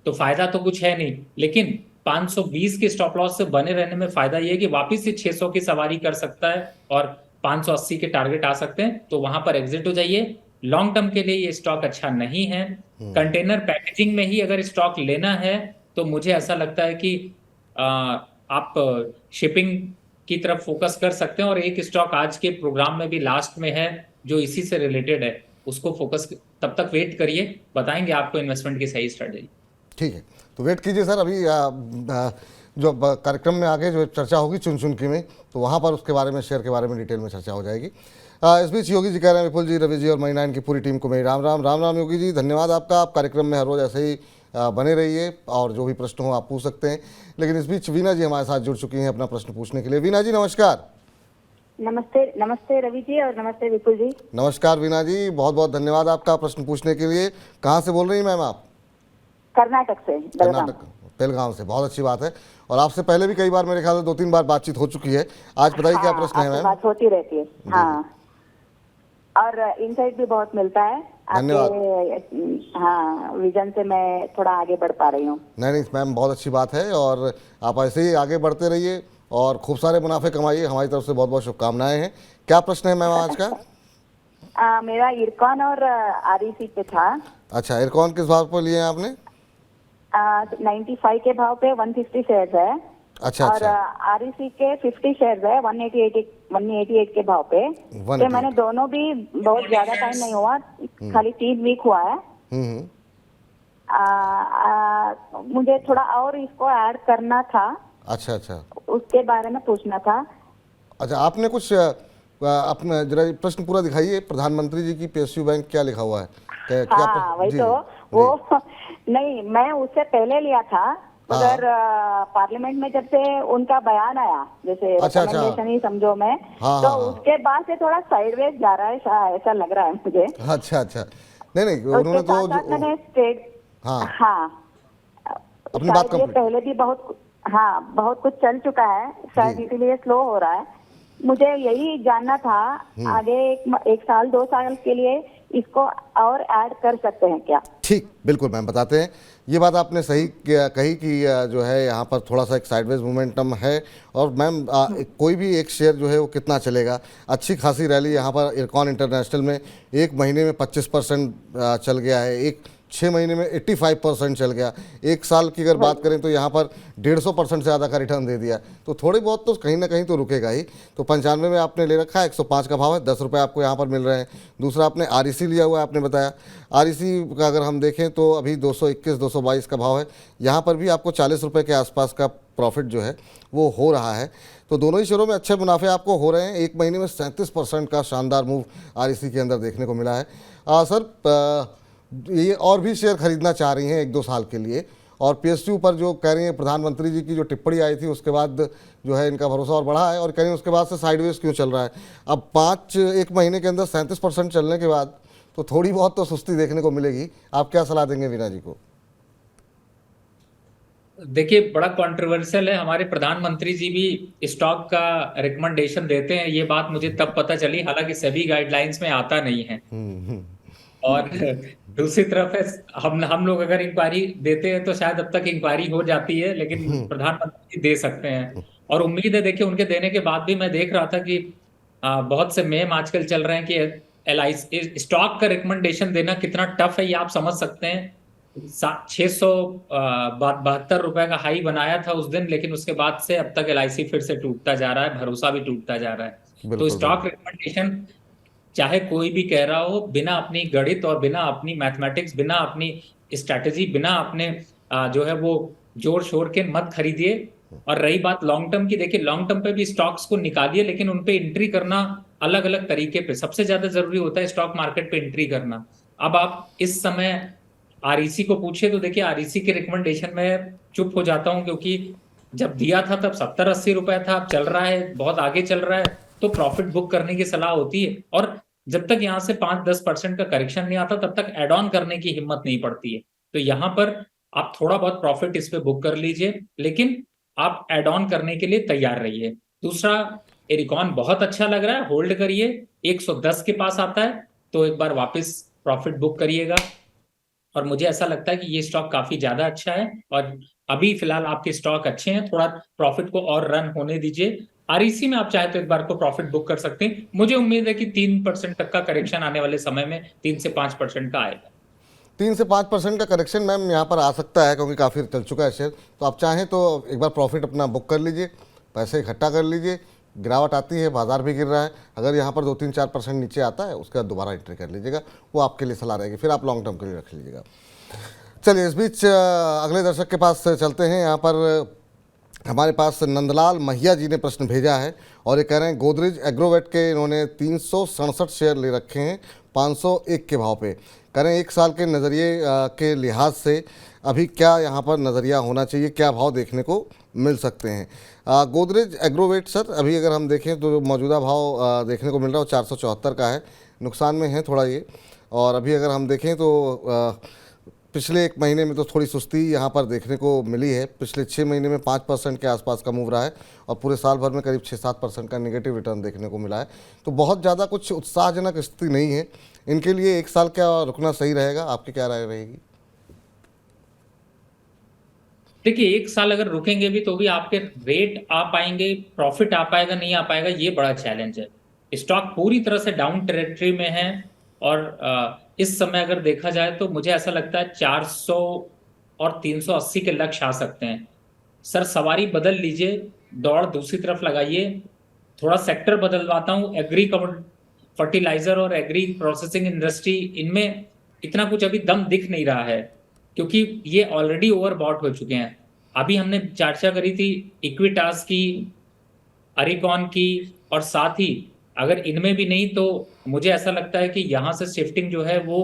तो फायदा तो कुछ है नहीं। लेकिन 520 के स्टॉप लॉस से बने रहने में फायदा यह है कि वापस से 600 की सवारी कर सकता है और 580 के टारगेट आ सकते हैं, तो वहां पर एग्जिट हो जाइए। लॉन्ग टर्म के लिए ये स्टॉक अच्छा नहीं है। कंटेनर पैकेजिंग में ही अगर स्टॉक लेना है तो मुझे ऐसा लगता है कि आप शिपिंग की तरफ फोकस कर सकते हैं। और एक स्टॉक आज के प्रोग्राम में भी लास्ट में है जो इसी से रिलेटेड है, उसको फोकस, तब तक वेट करिए, बताएंगे आपको इन्वेस्टमेंट की सही स्ट्रेटेजी। ठीक है, तो वेट कीजिए सर। अभी जो कार्यक्रम में आगे जो चर्चा होगी चुन की में, तो वहाँ पर उसके बारे में, शेयर के बारे में डिटेल में चर्चा हो जाएगी। इस बीच योगी जी कह रहे हैं, विपुल जी, रवि जी और मनी 9 की पूरी टीम को मेरी राम राम। राम राम योगी जी, धन्यवाद आपका। आप कार्यक्रम में हर रोज़ ऐसे ही बने रहिए और जो भी प्रश्न हो आप पूछ सकते हैं। लेकिन इस बीच वीना जी हमारे साथ जुड़ चुकी हैं अपना प्रश्न पूछने के लिए। वीना जी नमस्कार। नमस्ते। नमस्ते रवि जी और नमस्ते विपुल जी। नमस्कार वीना जी, बहुत बहुत धन्यवाद आपका प्रश्न पूछने के लिए। कहाँ से बोल रही हैं मैम आप? कर्नाटक से, कर्नाटक, बेलगांव से। बहुत अच्छी बात है। और आपसे पहले भी कई बार, मेरे ख्याल से 2-3 बार बातचीत हो चुकी है। आज बताइए क्या प्रश्न है मैम? बात होती रहती है। हाँ, और इनसाइट भी बहुत मिलता है आपके। हाँ, विजन से मैं थोड़ा आगे बढ़ पा रही हूँ। नहीं मैम, बहुत अच्छी बात है, और आप ऐसे ही आगे बढ़ते रहिए और खूब सारे मुनाफे कमाइए। हमारी तरफ से बहुत बहुत शुभकामनाएं हैं। क्या प्रश्न है मैम आज का? मेरा इरकॉन और आरईसी पे था। अच्छा, इरकॉन किस भाव पर लिए हैं आपने? 95 के भाव पे 150 शेयर्स है। अच्छा, और अच्छा। आरईसी के 50 शेयर्स है 188 के भाव पे। तो मैंने दोनों भी, बहुत ज्यादा टाइम नहीं हुआ, खाली 3 वीक हुआ है। मुझे थोड़ा और इसको ऐड करना था। अच्छा अच्छा, उसके बारे में पूछना था। अच्छा, आपने कुछ अपना जरा प्रश्न पूरा दिखाइए। प्रधानमंत्री जी की PSU बैंक क्या लिखा हुआ है? हाँ, वही तो वो नहीं, मैं उससे पहले लिया था, मगर पार्लियामेंट में जब से उनका बयान आया, जैसे रिकमेंडेशन ही समझो मैं, तो उसके बाद से थोड़ा साइडवेज जा रहा है, ऐसा लग रहा है मुझे। अच्छा अच्छा, नहीं उन्होंने तो मैंने स्टेट, हाँ, अपनी बात कंप्लीट। पहले भी बहुत कुछ चल चुका है, शायद इसीलिए स्लो हो रहा है। मुझे यही जानना था, आगे 1 साल 2 साल के लिए इसको और ऐड कर सकते हैं क्या? ठीक, बिल्कुल मैम, बताते हैं। ये बात आपने सही कही कि जो है यहाँ पर थोड़ा सा एक साइडवेज मोमेंटम है। और मैम कोई भी एक शेयर जो है वो कितना चलेगा? अच्छी खासी रैली यहाँ पर इरकॉन इंटरनेशनल में 1 महीने में 25% चल गया है, 6 महीने में 85% चल गया। 1 साल की अगर बात करें तो यहाँ पर 150% से ज़्यादा का रिटर्न दे दिया। तो थोड़ी बहुत तो कहीं ना कहीं तो रुकेगा ही। तो 95 में आपने ले रखा है, 105 का भाव है, 10 रुपये आपको यहाँ पर मिल रहे हैं। दूसरा आपने REC लिया हुआ है, आपने बताया। REC का अगर हम देखें तो अभी 221-222 का भाव है। यहाँ पर भी आपको 40 रुपये के आसपास का प्रॉफिट जो है वो हो रहा है। तो दोनों ही शेयरों में अच्छे मुनाफे आपको हो रहे हैं। 1 महीने में 37% का शानदार मूव REC के अंदर देखने को मिला है। सर, ये और भी शेयर खरीदना चाह रही हैं 1-2 साल के लिए, और PSU पर जो कह रही हैं, प्रधानमंत्री जी की जो टिप्पणी आई थी उसके बाद जो है इनका भरोसा और बढ़ा है, और कह रही हैं उसके बाद से साइडवेज क्यों चल रहा है। अब 1 महीने के अंदर 37% चलने के बाद तो थोड़ी बहुत तो सुस्ती देखने को मिलेगी। आप क्या सलाह देंगे वीना जी को? देखिए, बड़ा कंट्रोवर्शियल है। हमारे प्रधानमंत्री जी भी स्टॉक का रिकमेंडेशन देते हैं, ये बात मुझे तब पता चली, हालांकि सभी गाइडलाइंस में आता नहीं है। और दूसरी तरफ है, हम लोग अगर इंक्वायरी देते हैं तो शायद अब तक इंक्वायरी हो जाती है, लेकिन प्रधानमंत्री दे सकते हैं। और उम्मीद है, देखिए उनके देने के बाद भी मैं देख रहा था कि बहुत से मेम आजकल चल रहे हैं कि LIC स्टॉक का रिकमेंडेशन देना कितना टफ है, ये आप समझ सकते हैं। 672 रुपए का हाई बनाया था उस दिन, लेकिन उसके बाद से अब तक LIC फिर से टूटता जा रहा है, भरोसा भी टूटता जा रहा है। तो बिल्कुल स्टॉक बिल्कुल। रिकमेंडेशन चाहे कोई भी कह रहा हो, बिना अपनी गणित और बिना अपनी मैथमेटिक्स, बिना अपनी स्ट्रैटेजी, बिना अपने जो है वो जोर शोर के मत खरीदिए। और रही बात लॉन्ग टर्म की, देखिए लॉन्ग टर्म पे भी स्टॉक्स को निकालिए, लेकिन उन पे एंट्री करना अलग अलग तरीके पे सबसे ज्यादा जरूरी होता है स्टॉक मार्केट पे एंट्री करना। अब आप इस समय REC को पूछे तो देखिए REC के रिकमेंडेशन में चुप हो जाता हूं, क्योंकि जब दिया था तब 70-80 रुपए था, अब चल रहा है बहुत आगे चल रहा है, तो प्रॉफिट बुक करने की सलाह होती है। और जब तक यहाँ से 5-10% का करेक्शन नहीं आता तब तक एड ऑन करने की हिम्मत नहीं पड़ती है। तो यहाँ पर आप थोड़ा बहुत प्रॉफिट इस पे बुक कर लीजिए, लेकिन आप एड ऑन करने के लिए तैयार रहिए। दूसरा, एरिकॉन बहुत अच्छा लग रहा है, होल्ड करिए। 110 के पास आता है तो एक बार वापस प्रॉफिट बुक करिएगा। और मुझे ऐसा लगता है कि ये स्टॉक काफी ज्यादा अच्छा है, और अभी फिलहाल आपके स्टॉक अच्छे हैं, थोड़ा प्रॉफिट को और रन होने दीजिए। REC में आप चाहे तो एक बार को प्रॉफिट बुक कर सकते हैं। मुझे उम्मीद है कि 3% तक का करेक्शन आने वाले समय में 3 से 5% का आएगा। 3 से 5% का करेक्शन मैम यहाँ पर आ सकता है, क्योंकि काफ़ी चल चुका है शेयर। तो आप चाहें तो एक बार प्रॉफिट अपना बुक कर लीजिए, पैसे इकट्ठा कर लीजिए। गिरावट आती है, बाजार भी गिर रहा है, अगर यहाँ पर 2-3-4% नीचे आता है उसके बाद दोबारा एंट्री कर लीजिएगा, वो आपके लिए सलाह रहेगी, फिर आप लॉन्ग टर्म के लिए रख लीजिएगा। चलिए इस बीच अगले दर्शक के पास चलते हैं। यहाँ पर हमारे पास नंदलाल महिया जी ने प्रश्न भेजा है और ये कह रहे हैं गोदरेज एग्रोवेट के इन्होंने 367 शेयर ले रखे हैं 501 के भाव पे। कह रहे हैं 1 साल के नज़रिए के लिहाज से अभी क्या यहाँ पर नज़रिया होना चाहिए, क्या भाव देखने को मिल सकते हैं। गोदरेज एग्रोवेट सर अभी अगर हम देखें तो जो मौजूदा भाव देखने को मिल रहा है वो 474 का है, नुकसान में है थोड़ा ये। और अभी अगर हम देखें तो पिछले 1 महीने में तो थोड़ी सुस्ती यहाँ पर देखने को मिली है। पिछले 6 महीने में 5% के आसपास का मूव रहा है और पूरे साल भर में करीब 6-7% का नेगेटिव रिटर्न देखने को मिला है। तो बहुत ज़्यादा कुछ उत्साहजनक स्थिति नहीं है इनके लिए। 1 साल क्या रुकना सही रहेगा, आपकी क्या राय रहेगी? देखिए 1 साल अगर रुकेंगे भी तो भी आपके रेट आ पाएंगे, प्रॉफिट आ पाएगा नहीं आ पाएगा, ये बड़ा चैलेंज है। स्टॉक पूरी तरह से डाउन टेरिटरी में है और इस समय अगर देखा जाए तो मुझे ऐसा लगता है 400 और 380 के लक्ष्य आ सकते हैं। सर सवारी बदल लीजिए, दौड़ दूसरी तरफ लगाइए। थोड़ा सेक्टर बदलवाता हूँ, एग्री फर्टिलाइजर और एग्री प्रोसेसिंग इंडस्ट्री, इनमें इतना कुछ अभी दम दिख नहीं रहा है, क्योंकि ये ऑलरेडी ओवरबॉट हो चुके हैं। अभी हमने चर्चा करी थी इक्विटास की, अरिकॉन की, और साथ ही अगर इनमें भी नहीं तो मुझे ऐसा लगता है कि यहाँ से शिफ्टिंग जो है वो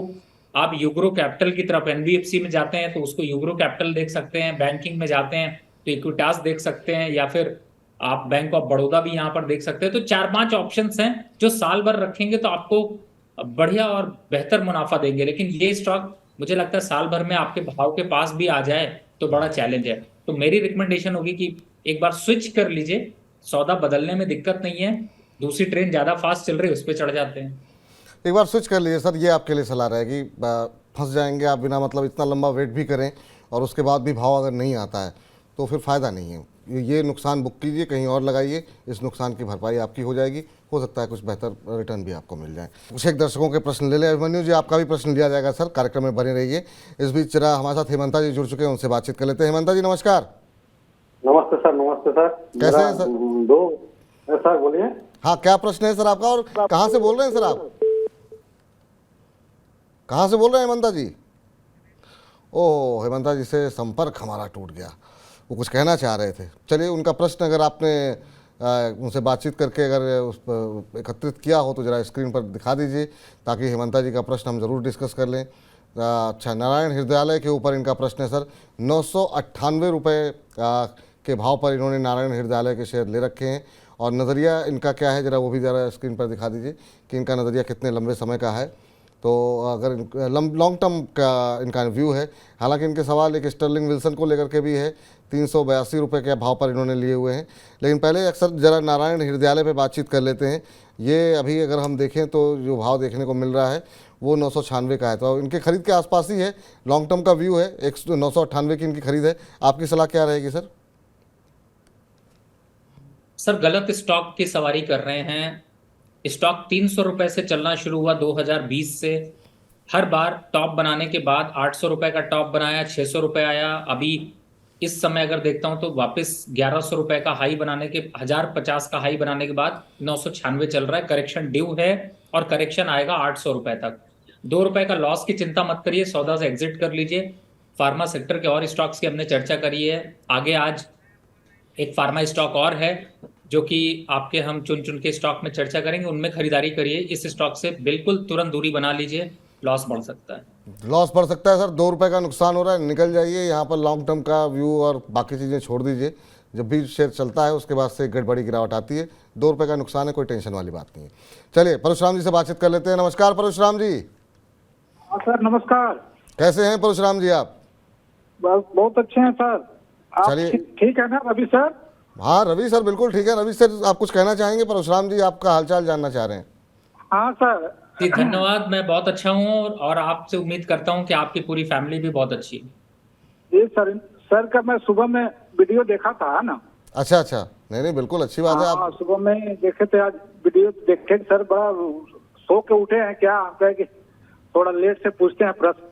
आप यूग्रो कैपिटल की तरफ, NBFC में जाते हैं तो उसको यूग्रो कैपिटल देख सकते हैं, बैंकिंग में जाते हैं तो इक्विटास देख सकते हैं, या फिर आप बैंक ऑफ बड़ौदा भी यहाँ पर देख सकते हैं। तो 4-5 ऑप्शंस हैं जो साल भर रखेंगे तो आपको बढ़िया और बेहतर मुनाफा देंगे। लेकिन ये स्टॉक मुझे लगता है साल भर में आपके भाव के पास भी आ जाए तो बड़ा चैलेंज है। तो मेरी रिकमेंडेशन होगी कि एक बार स्विच कर लीजिए, सौदा बदलने में दिक्कत नहीं है, दूसरी ट्रेन ज़्यादा फास्ट चल रही है उस पर चढ़ जाते हैं। एक बार स्विच कर लीजिए सर, ये आपके लिए सलाह रहेगी। फंस जाएंगे आप बिना मतलब इतना लंबा वेट भी करें और उसके बाद भी भाव अगर नहीं आता है तो फिर फ़ायदा नहीं है। ये नुकसान बुक कीजिए, कहीं और लगाइए, इस नुकसान की भरपाई आपकी हो जाएगी, हो सकता है कुछ बेहतर रिटर्न भी आपको मिल जाए। कुछ एक दर्शकों के प्रश्न ले लें। अभिमन्यु जी आपका भी प्रश्न लिया जाएगा सर, कार्यक्रम में बने रहिए। इस बीच जरा हमारे साथ हेमंता जी जुड़ चुके हैं, उनसे बातचीत कर लेते हैं। हेमंता जी नमस्कार। नमस्ते सर। नमस्ते सर। कैसे हैं सर? सर बोलिए। हाँ क्या प्रश्न है सर आपका, और कहाँ से बोल रहे हैं सर आप? कहाँ से बोल रहे हैं हेमंता जी? ओह हेमंता जी से संपर्क हमारा टूट गया, वो कुछ कहना चाह रहे थे। चलिए उनका प्रश्न अगर आपने उनसे बातचीत करके अगर उस पर एकत्रित किया हो तो ज़रा स्क्रीन पर दिखा दीजिए ताकि हेमंता जी का प्रश्न हम ज़रूर डिस्कस कर लें। अच्छा, नारायण हृदयालय के ऊपर इनका प्रश्न है सर। 998 रुपये के भाव पर इन्होंने नारायण हृदयालय के शेयर ले रखे हैं और नज़रिया इनका क्या है, ज़रा वो भी ज़रा स्क्रीन पर दिखा दीजिए कि इनका नज़रिया कितने लंबे समय का है। तो अगर लॉन्ग टर्म का इनका व्यू है, हालांकि इनके सवाल एक स्टर्लिंग विल्सन को लेकर के भी है। 382 रुपये के भाव पर इन्होंने लिए हुए हैं। लेकिन पहले अक्सर ज़रा नारायण हृदयालय पे बातचीत कर लेते हैं। ये अभी अगर हम देखें तो जो भाव देखने को मिल रहा है वो 996 का है, तो इनके खरीद के आसपास ही है। लॉन्ग टर्म का व्यू है, 998 की इनकी खरीद है। आपकी सलाह क्या रहेगी सर? सर गलत स्टॉक की सवारी कर रहे हैं। स्टॉक 300 रुपए से चलना शुरू हुआ 2020 से। हर बार टॉप बनाने के बाद 800 रुपए का टॉप बनाया, 600 रुपए आया। अभी इस समय अगर देखता हूं तो वापस 1100 रुपए का हाई बनाने के 1050 का हाई बनाने के बाद 996 चल रहा है। करेक्शन ड्यू है और करेक्शन आएगा 800 रुपए तक। 2 रुपए का लॉस की चिंता मत करिए, सौदा से एग्जिट कर लीजिए। फार्मा सेक्टर के और स्टॉक्स की हमने चर्चा करी है। आगे आज एक फार्मा स्टॉक और है जो कि आपके हम चुन चुन के स्टॉक में चर्चा करेंगे, उनमें खरीदारी करिए। इस स्टॉक से बिल्कुल तुरंत दूरी बना लीजिए, लॉस बढ़ सकता है। लॉस बढ़ सकता है सर, 2 रुपए का नुकसान हो रहा है, निकल जाइए। यहाँ पर लॉन्ग टर्म का व्यू और बाकी चीज़ें छोड़ दीजिए। जब भी शेयर चलता है उसके बाद से बड़ी गिरावट आती है। 2 रुपए का नुकसान है, कोई टेंशन वाली बात नहीं है। चलिए परशुराम जी से बातचीत कर लेते हैं। नमस्कार परशुराम जी। हाँ सर नमस्कार। कैसे हैं परशुराम जी आप? बस बहुत अच्छे हैं सर। आप चलिए। ठीक है ना रवि सर? हाँ रवि सर बिल्कुल ठीक है। रवि सर आप कुछ कहना चाहेंगे? परशुराम जी आपका हालचाल जानना चाह रहे हैं। हाँ सर। जी धन्यवाद, मैं बहुत अच्छा हूँ और आपसे उम्मीद करता हूँ कि आपकी पूरी फैमिली भी बहुत अच्छी है। जी सर, सर का मैं सुबह में वीडियो देखा था ना। अच्छा अच्छा, नहीं नहीं बिल्कुल अच्छी बात है। हाँ आप सुबह में देखे थे, आज वीडियो देखे सर। बड़ा सो के उठे हैं क्या? आप कहे कि थोड़ा लेट से पूछते हैं प्रश्न।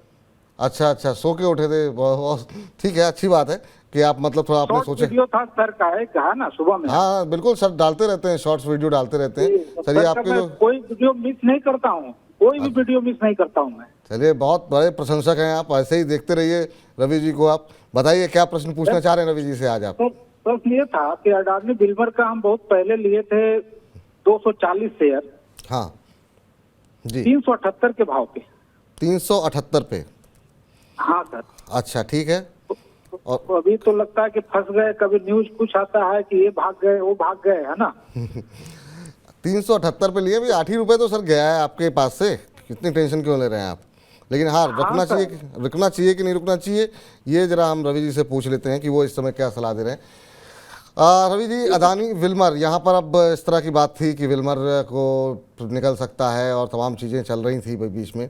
अच्छा अच्छा, सो के उठे थे, बहुत ठीक है, अच्छी बात है कि आप मतलब थोड़ा आपने शॉर्ट सोचे। वीडियो था सर का, है कहा ना सुबह में। हाँ बिल्कुल सर, डालते रहते हैं, शॉर्ट्स वीडियो डालते रहते हैं। सर चलिए का आपके मैं जो कोई वीडियो मिस नहीं करता हूँ, कोई भी वीडियो मिस नहीं करता हूँ मैं। चलिए बहुत बड़े प्रशंसक हैं आप, ऐसे ही देखते रहिए रवि जी को। आप बताइए क्या प्रश्न पूछना चाह रहे हैं रवि जी से आज आप? तो प्रश्न ये था कि अडानी बिल्मर का हम बहुत पहले लिए थे 240 शेयर, हाँ जी, 378 के भाव पे। 378 पे। हाँ सर। अच्छा ठीक है। तो अभी तो लगता है कि फंस गए। कभी न्यूज कुछ आता है कि ये भाग गए, वो भाग गए, है ना। 378 पे लिए भी 8 ही रुपये तो सर गया है आपके पास से, कितनी टेंशन क्यों ले रहे हैं आप? लेकिन हाँ रुकना चाहिए, रुकना चाहिए कि नहीं रुकना चाहिए, ये जरा हम रवि जी से पूछ लेते हैं कि वो इस समय क्या सलाह दे रहे हैं। रवि जी, अदानी विल्मर, यहाँ पर अब इस तरह की बात थी कि विल्मर को निकल सकता है और तमाम चीज़ें चल रही थी बीच में।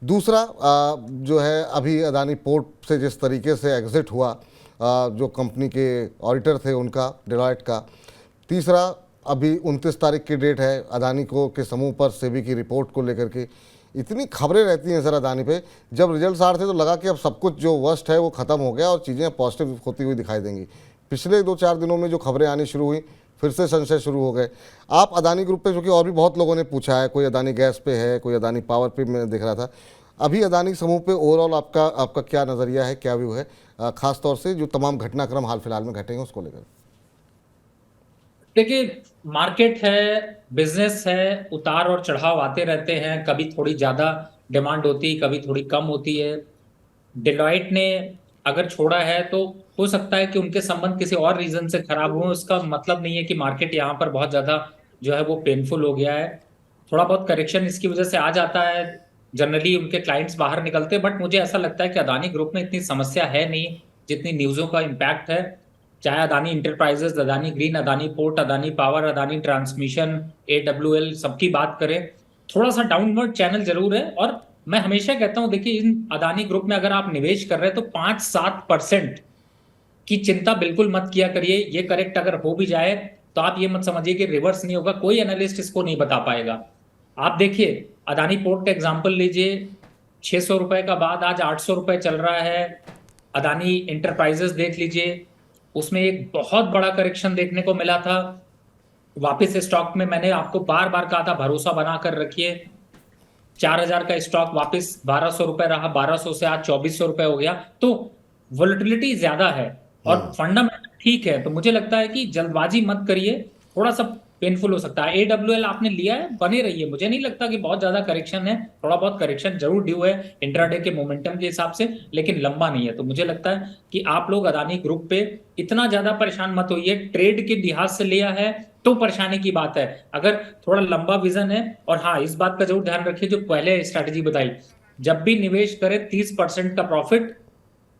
दूसरा जो है अभी अदानी पोर्ट से जिस तरीके से एग्जिट हुआ, जो कंपनी के ऑडिटर थे उनका, डेलॉयट का। तीसरा अभी 29 तारीख की डेट है अदानी को के समूह पर सेबी की रिपोर्ट को लेकर के। इतनी खबरें रहती हैं सर अदानी पे। जब रिजल्ट्स आ रहे थे तो लगा कि अब सब कुछ जो वर्स्ट है वो ख़त्म हो गया और चीज़ें पॉजिटिव होती हुई दिखाई देंगी। पिछले 2-4 दिनों में जो खबरें आनी शुरू हुई, फिर से संशय शुरू हो गए। आप अदानी ग्रुप पे, क्योंकि और भी बहुत लोगों ने पूछा है, कोई अदानी गैस पे है, कोई अदानी पावर पे मैं देख रहा था, अभी अदानी समूह पे ओवरऑल आपका क्या नज़रिया है, क्या व्यू है, खास तौर से जो तमाम घटनाक्रम हाल फिलहाल में घटे हैं उसको लेकर? देखिए मार्केट है, बिजनेस है, उतार और चढ़ाव आते रहते हैं। कभी थोड़ी ज्यादा डिमांड होती है, कभी थोड़ी कम होती है। डेलॉयट ने अगर छोड़ा है तो हो सकता है कि उनके संबंध किसी और रीजन से खराब हुए। उसका मतलब नहीं है कि मार्केट यहाँ पर बहुत ज्यादा जो है वो पेनफुल हो गया है। थोड़ा बहुत करेक्शन इसकी वजह से आ जाता है, जनरली उनके क्लाइंट्स बाहर निकलते हैं। बट मुझे ऐसा लगता है कि अदानी ग्रुप में इतनी समस्या है नहीं जितनी न्यूज़ों का इम्पैक्ट है। चाहे Adani enterprises, Adani green, Adani port, Adani power, Adani transmission, AWL, सबकी बात करें, थोड़ा सा डाउनवर्ड चैनल जरूर है। और मैं हमेशा कहता हूं, देखिए इन अदानी ग्रुप में अगर आप निवेश कर रहे हैं तो 5-7% की चिंता बिल्कुल मत किया करिए। ये करेक्ट अगर हो भी जाए तो आप ये मत समझिए कि रिवर्स नहीं होगा, कोई एनालिस्ट इसको नहीं बता पाएगा। आप देखिए अदानी पोर्ट का एग्जाम्पल लीजिए, 600 रुपए का बाद आज 800 रुपए चल रहा है। अदानी इंटरप्राइजेस देख लीजिए, उसमें एक बहुत बड़ा करेक्शन देखने को मिला था। वापस स्टॉक में मैंने आपको बार बार कहा था भरोसा बना कर रखिए। 4000 का स्टॉक वापस 1200 रुपए रहा, 1200 से आज 2400 रुपए हो गया। तो वोलेटिलिटी ज्यादा है और फंडामेंटल ठीक है। तो मुझे लगता है कि जल्दबाजी मत करिए, थोड़ा सा पेनफुल हो सकता है। AWL आपने लिया है, बने रहिए। मुझे नहीं लगता कि बहुत ज्यादा करेक्शन है, थोड़ा बहुत करेक्शन जरूर ड्यू है इंट्राडे के मोमेंटम के हिसाब से, लेकिन लंबा नहीं है। तो मुझे लगता है कि आप लोग अदानी ग्रुप पे इतना ज्यादा परेशान मत होइए। ट्रेड के लिहाज से लिया है तो परेशानी की बात है, अगर थोड़ा लंबा विजन है। और हाँ, इस बात का जरूर ध्यान रखिए जो पहले स्ट्रैटेजी बताई, जब भी निवेश करें 30% का प्रॉफिट,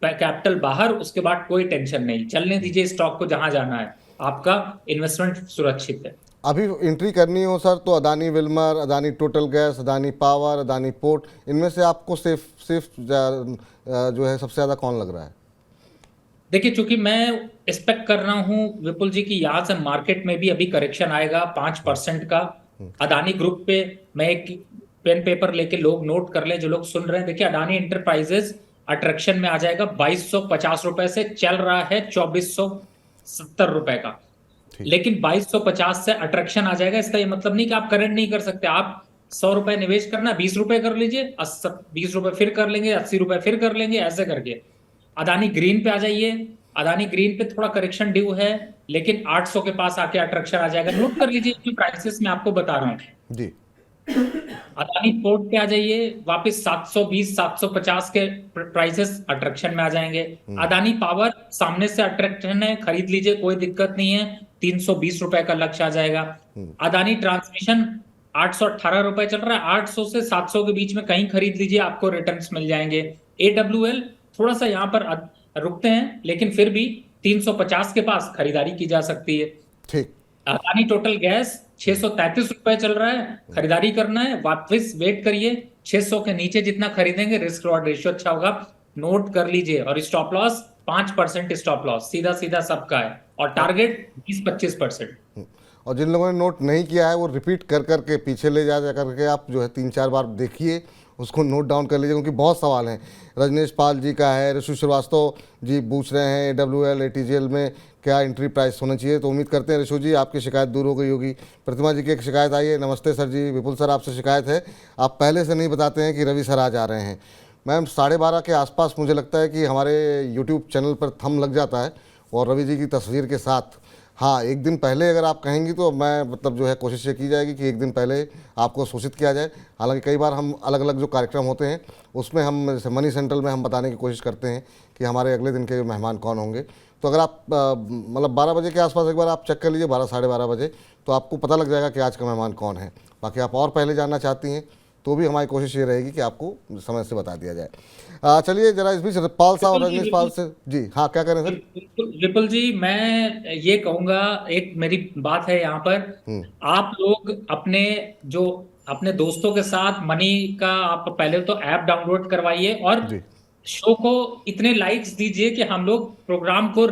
कैपिटल बाहर, उसके बाद कोई टेंशन नहीं, चलने दीजिए स्टॉक को जहां जाना है, आपका इन्वेस्टमेंट सुरक्षित है। अभी एंट्री करनी हो सर तो Adani Wilmer, Adani total gas, Adani power, Adani port, इनमें से आपको सेफ जो है सबसे ज़्यादा कौन लग रहा है? देखिए, चूंकि मैं एक्सपेक्ट कर रहा हूं विपुल जी की यहाँ से मार्केट में भी अभी करेक्शन आएगा 5% का। अदानी ग्रुप पे मैं एक पेन पेपर लेके लोग नोट कर ले, जो लोग सुन रहे हैं। देखिए, अदानी इंटरप्राइजेस अट्रैक्शन में आ जाएगा 2250 रुपए से, चल रहा है 2470 रुपए का। लेकिन 2250 से अट्रैक्शन आ जाएगा। इसका ये मतलब नहीं कि आप करंट नहीं कर सकते। आप 100 रुपए निवेश करना, 20 रुपए कर लीजिए, 20 रुपए फिर कर लेंगे, 80 रुपए फिर कर लेंगे, ऐसे करके। अदानी ग्रीन पे आ जाइए। अदानी ग्रीन पे थोड़ा करेक्शन ड्यू है, लेकिन 800 के पास आके अट्रैक्शन आ जाएगा। नोट कर लीजिए जो प्राइसेस मैं आपको बता रहा हूँ जी। अदानी पोर्ट पे आ जाइए, वापस 720 750 के प्राइसेस अट्रैक्शन में आ जाएंगे। अदानी पावर सामने से अट्रैक्शन है, खरीद लीजिए, कोई दिक्कत नहीं है, 320 रुपए का लक्ष्य आ जाएगा। अदानी ट्रांसमिशन 818 रुपए चल रहा है, 800 से 700 के बीच में कहीं खरीद लीजिए, आपको रिटर्न्स मिल जाएंगे। AWL थोड़ा सा यहाँ पर रुकते हैं, लेकिन फिर भी 350 के पास खरीदारी की जा सकती है। ठीक। अदानी टोटल गैस 633 रुपए चल रहा है, खरीदारी करना है, वापस वेट करिए। 600 के नीचे जितना खरीदेंगे रिस्क रिवॉर्ड रेशियो अच्छा होगा, नोट कर लीजिए। और स्टॉप लॉस 5% स्टॉप लॉस सीधा सीधा सबका है, और टारगेट 20-25%। और जिन लोगों ने नोट नहीं किया है वो रिपीट कर करके पीछे ले जा करके आप जो है 3-4 बार देखिए, उसको नोट डाउन कर लीजिए, क्योंकि बहुत सवाल हैं। रजनीश पाल जी का है, ऋषु श्रीवास्तव जी पूछ रहे हैं AWL ATGL में क्या एंट्री प्राइस होना चाहिए। तो उम्मीद करते हैं ऋषु जी आपकी शिकायत दूर हो गई होगी। प्रतिमा जी की एक शिकायत आई है। नमस्ते सर जी, विपुल सर आपसे शिकायत है, आप पहले से नहीं बताते हैं कि रवि सर आज आ रहे हैं। मैम 12:30 के आसपास मुझे लगता है कि हमारे यूट्यूब चैनल पर थंब लग जाता है और रवि जी की तस्वीर के साथ। हाँ, एक दिन पहले अगर आप कहेंगी तो मैं मतलब जो है कोशिश ये की जाएगी कि एक दिन पहले आपको सूचित किया जाए। हालांकि कई बार हम अलग अलग जो कार्यक्रम होते हैं उसमें हम जैसे मनी सेंट्रल में हम बताने की कोशिश करते हैं कि हमारे अगले दिन के मेहमान कौन होंगे। तो अगर आप मतलब 12 बजे के आसपास एक बार आप चेक कर लीजिए, 12 साढ़े 12 बजे, तो आपको पता लग जाएगा कि आज का मेहमान कौन है। बाकी आप और पहले जानना चाहती हैं तो भी हमारी कोशिश ये रहेगी कि आपको समय से बता दिया जाए। चलिए जरा इस बीच पाल साहब और रजनीश पाल से जी, हाँ क्या करें सर? विपुल जी, मैं ये कहूंगा, एक मेरी बात है यहाँ पर, आप लोग अपने दोस्तों के साथ मनी का आप पहले तो ऐप डाउनलोड करवाइए और शो को इतने लाइक्स दीजिए कि हम लोग प्रोग्राम को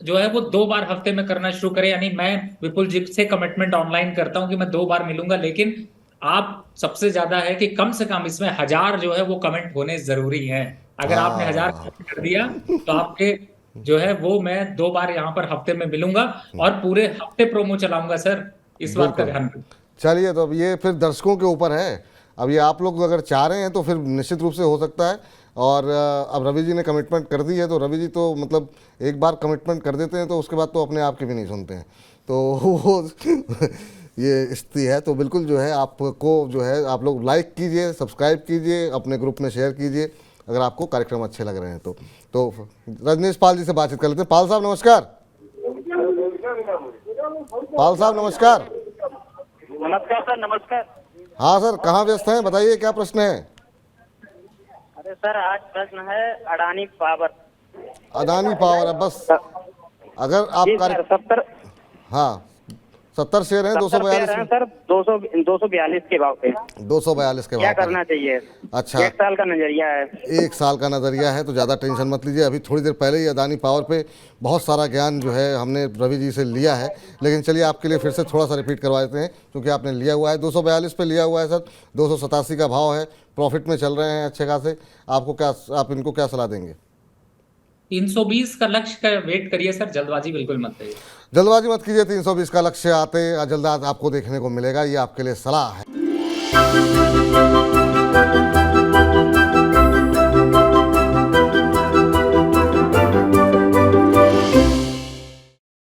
जो है वो 2 बार हफ्ते में करना शुरू करें। यानी मैं विपुल जी से कमिटमेंट ऑनलाइन करता हूं कि मैं 2 बार मिलूंगा, लेकिन आप सबसे ज्यादा है कि कम से कम इसमें 1000 जो है वो कमेंट होने जरूरी हैं। अगर आपने 1000 कमेंट कर दिया तो आपके जो है वो मैं 2 बार यहाँ पर हफ्ते में मिलूंगा और पूरे हफ्ते प्रोमो चलाऊंगा सर, इस बात का ध्यान रखिए। चलिए, तो अब ये फिर दर्शकों के ऊपर है। अब ये आप लोग अगर चाह रहे हैं तो फिर निश्चित रूप से हो सकता है। और अब रवि जी ने कमिटमेंट कर दी है तो रवि जी तो मतलब एक बार कमिटमेंट कर देते हैं तो उसके बाद तो अपने आप की भी नहीं सुनते हैं, तो वो ये स्थिति है। तो बिल्कुल जो है आपको जो है आप लोग लाइक कीजिए, सब्सक्राइब कीजिए, अपने ग्रुप में शेयर कीजिए अगर आपको कार्यक्रम अच्छे लग रहे हैं तो रजनीश पाल जी से बातचीत कर लेते हैं। पाल साहब नमस्कार। पाल साहब नमस्कार। नमस्कार सर। नमस्कार। हाँ सर, कहाँ व्यस्त हैं, बताइए क्या प्रश्न है? अरे सर, आज प्रश्न है अडानी पावर। अदानी पावर है बस। अगर आप 70 हाँ 70 शेयर हैं, 242 सर, 242 के भाव पे 242 के क्या भाव करना चाहिए? अच्छा, 1 साल का नजरिया है। 1 साल का नज़रिया है तो ज़्यादा टेंशन मत लीजिए। अभी थोड़ी देर पहले ही अदानी पावर पे बहुत सारा ज्ञान जो है हमने रवि जी से लिया है, लेकिन चलिए आपके लिए फिर से थोड़ा सा रिपीट करवा देते हैं क्योंकि आपने लिया हुआ है। 242 पे लिया हुआ है सर, 287 का भाव है, प्रॉफिट में चल रहे हैं अच्छे खासे। आप इनको क्या सलाह देंगे? 320 का लक्ष्य का वेट करिए सर, जल्दबाजी बिल्कुल मत करिए। जल्दबाजी मत कीजिए, 320 का लक्ष्य आते जल्द आपको देखने को मिलेगा, ये आपके लिए सलाह है।